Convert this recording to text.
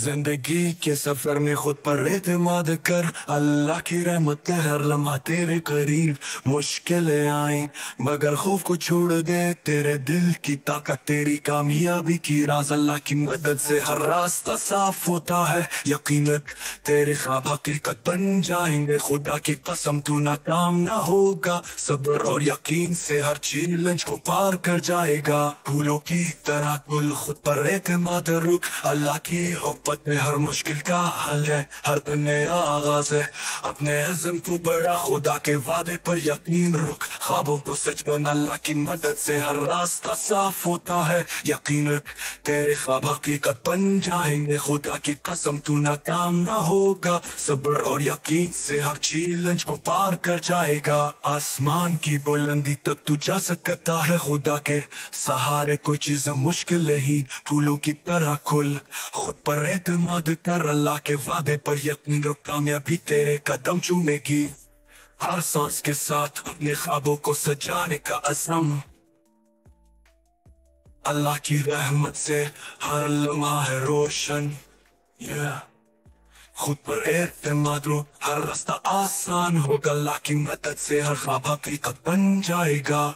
زندگی کے سفر میں خود پر اعتماد کر، اللہ کی رحمت ہے ہر لمحہ تیرے قریب۔ مشکلیں آئیں مگر خوف کو چھوڑ دے، تیرے دل کی طاقت تیری کامیابی کی راز۔ اللہ کی مدد سے ہر راستہ صاف ہوتا ہے، یقین رکھ تیرے خواب حقیقت بن جائیں گے۔ خدا کی قسم تو ناکام نہ ہوگا، صبر اور یقین سے ہر چیلنج کو پار کر جائے گا۔ پھولوں کی طرح گل خود پر اعتماد رکھ، اللہ کی محبت میں ہر مشکل کا حل ہے، ہر دن نیا آغاز ہے۔ اپنے عزم کو بڑا، خدا کے وعدے پر یقین رکھ، خوابوں کو سچ بنا، اللہ کی مدد سے ہر راستہ صاف ہوتا ہے۔ یقین رکھ تیرے خواب حقیقت بن جائیں گے، خدا کی قسم تو ناکام نہ ہوگا، صبر اور یقین سے ہر چیلنج کو پار کر جائے گا۔ آسمان کی بلندی تک تو جا سکتا ہے، خدا کے سہارے کوئی چیز مشکل نہیں۔ پھولوں کی طرح کھل، خود پر اعتماد کر، اللہ کے وعدے پر یقین رکھ، کامیابی تیرے قدم چومے گی۔ ہر سانس کے ساتھ اپنے خوابوں کو سجانے کا عزم، اللہ کی رحمت سے ہر لمحہ ہے روشن۔ خود پر اعتماد رو، ہر راستہ آسان ہوگا، اللہ کی مدد سے ہر خواب حقیقت بن جائے گا۔